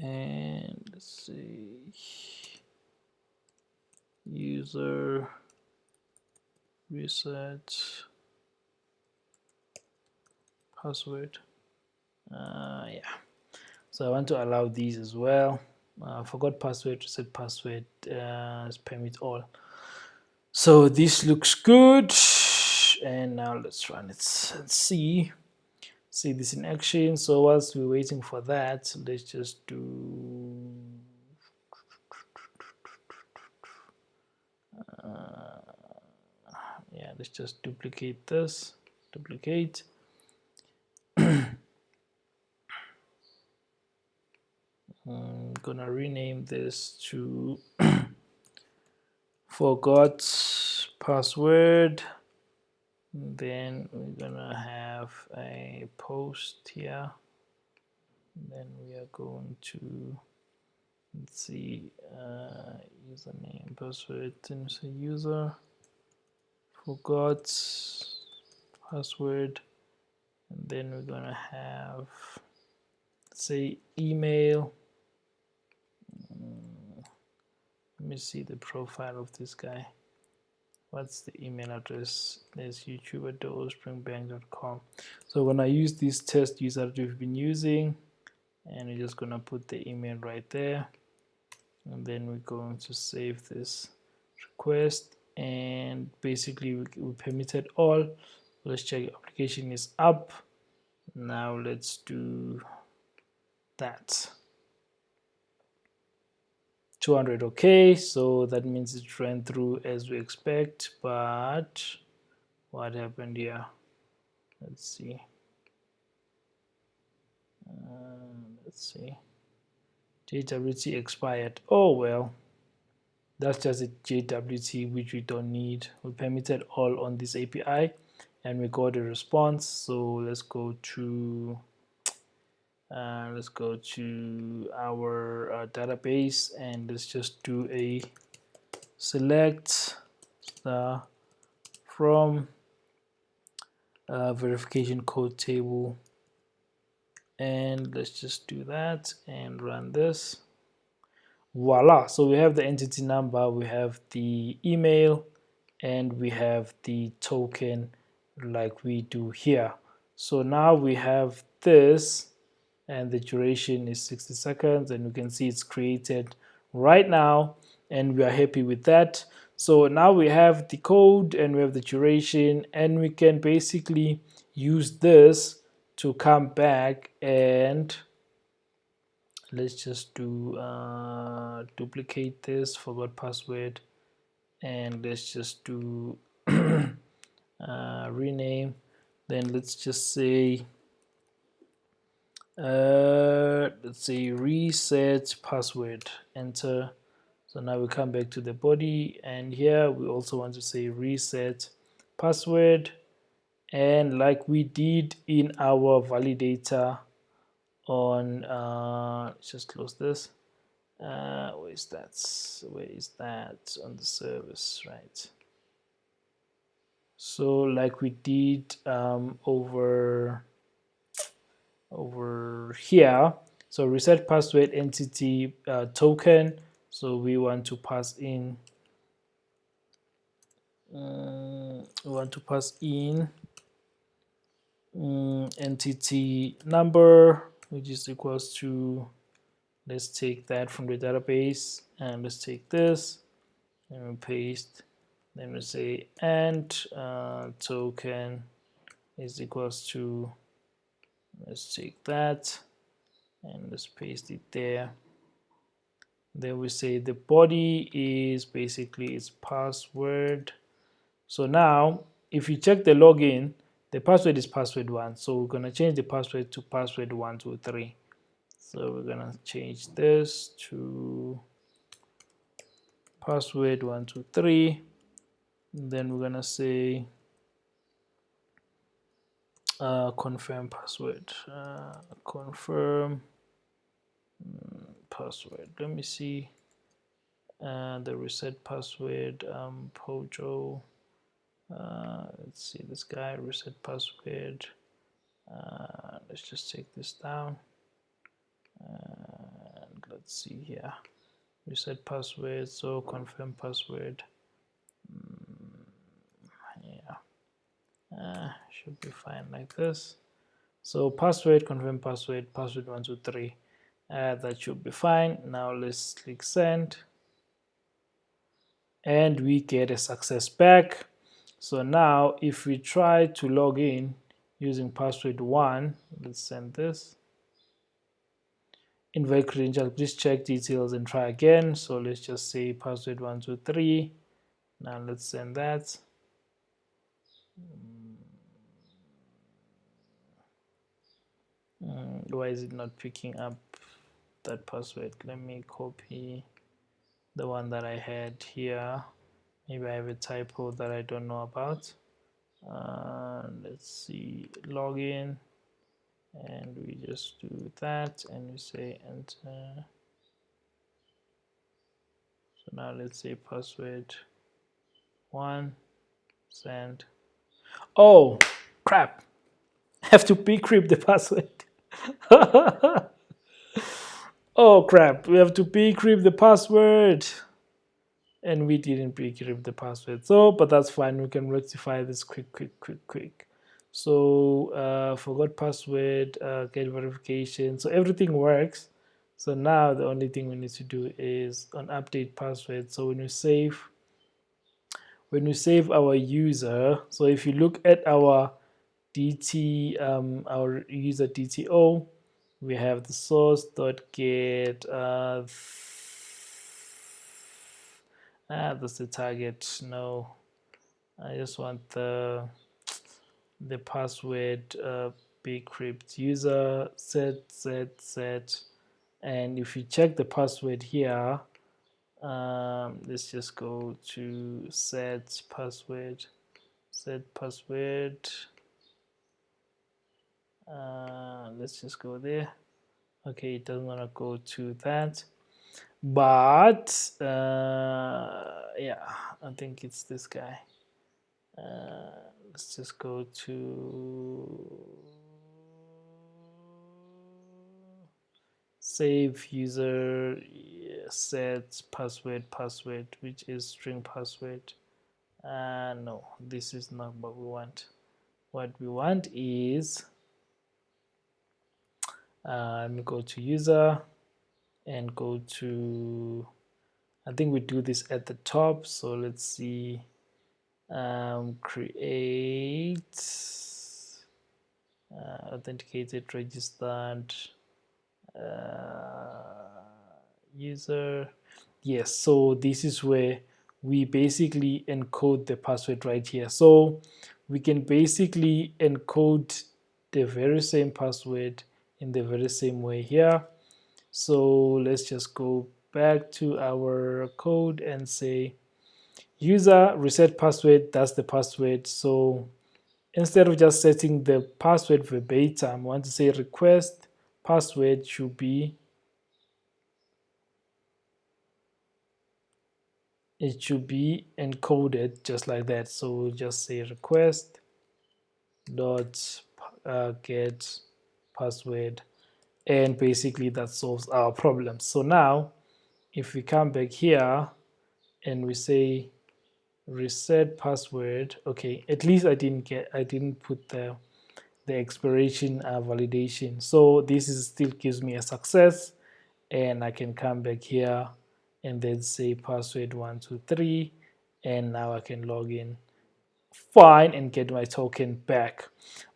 And let's see, user reset password. Yeah, so I want to allow these as well. Forgot password, reset password, permit all. So this looks good, and now let's run it and see this in action. So whilst we're waiting for that, let's just do yeah, let's just duplicate this, duplicate. I'm gonna rename this to forgot password. Then we're gonna have a post here. Then we are going to, let's see, username, password, and say user, forgot password, and then we're gonna have, say, email. Let me see the profile of this guy. What's the email address? There's youtube@springbank.com. So when I use this test user that we've been using, and we're just gonna put the email right there, and then we're going to save this request, and basically we permitted all. Let's check application is up. Now let's do that. 200. Okay, so that means it ran through as we expect, but what happened here? Let's see. Let's see. JWT expired. Oh well, that's just a JWT which we don't need. We permitted all on this API, and we got a response. So let's go to our database, and let's just do a select from verification code table, and let's just do that and run this. Voila, so we have the entity number, we have the email, and we have the token like we do here. So now we have this, and the duration is 60 seconds, and you can see it's created right now, and we are happy with that. So now we have the code and we have the duration, and we can basically use this to come back, and let's just do duplicate this, forgot password, and let's just do rename. Then let's just say let's say reset password, enter. So now we come back to the body, and here we also want to say reset password, and like we did in our validator on let's just close this. Where is that on the service, right? So like we did over here, so reset password entity token, so we want to pass in entity number, which is equals to, let's take that from the database, and let's take this and we paste. Then we say and token is equals to, let's take that and let's paste it there. Then we say the body is basically its password. So now if you check the login, the password is password1, so we're going to change the password to password123. So we're going to change this to password123. Then we're going to say confirm password, confirm password. Let me see the reset password, Pojo. Let's see this guy, reset password. Let's just take this down, and let's see here, reset password. So confirm password. Yeah, should be fine like this. So password, confirm password, password123. That should be fine. Now let's click send, and we get a success back. So now if we try to log in using password1, let's send this. Invite credentials, please check details and try again. So let's just say password123. Now let's send that. Why is it not picking up that password? Let me copy the one that I had here. Maybe I have a typo that I don't know about. Let's see, login, and we just do that, and we say enter. So now let's say password 1, send. Oh crap! I have to decrypt the password. Oh crap! We have to decrypt the password, and we didn't decrypt the password. So, but that's fine. We can rectify this quick. So, forgot password, get verification. So everything works. So now the only thing we need to do is on update password. So when you save our user, so if you look at our DT, our user DTO, we have the source dot get. That's the target. No, I just want the password bcrypt user set, and if you check the password here, let's just go to set password. Let's just go there. Okay, it doesn't want to go to that, but yeah, I think it's this guy. Let's just go to save user, set password, which is string password. No, this is not what we want. What we want is, let me go to user and go to, I think we do this at the top. So let's see, create authenticated registered user. Yes, so this is where we basically encode the password right here. So we can basically encode the very same password in the very same way here. So let's just go back to our code and say user reset password, that's the password. So instead of just setting the password verbatim, I want to say request password should be, it should be encoded just like that. So we'll just say request dot get password, and basically that solves our problem. So now if we come back here and we say reset password, okay, at least I didn't put the expiration validation. So this is still gives me a success, and I can come back here and then say password 123, and now I can log in fine and get my token back.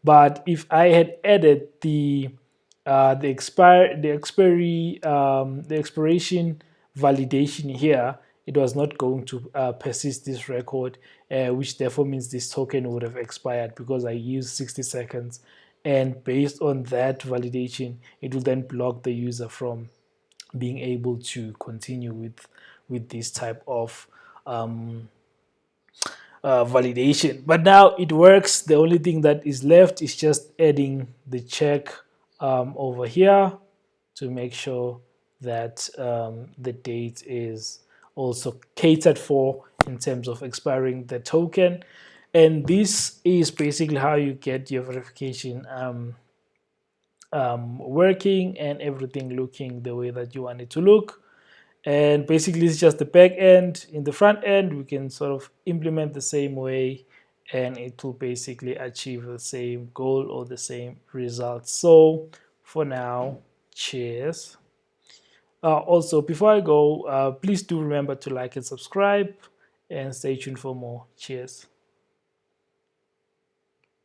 But if I had added the expiration validation here, it was not going to persist this record, which therefore means this token would have expired because I used 60 seconds. And based on that validation, it will then block the user from being able to continue with this type of validation. But now it works. The only thing that is left is just adding the check over here to make sure that the date is also catered for in terms of expiring the token. And this is basically how you get your verification working and everything looking the way that you want it to look. And basically it's just the back end. In the front end, we can sort of implement the same way, and it will basically achieve the same goal or the same result. So for now, cheers. Also, before I go, please do remember to like and subscribe, and stay tuned for more. Cheers.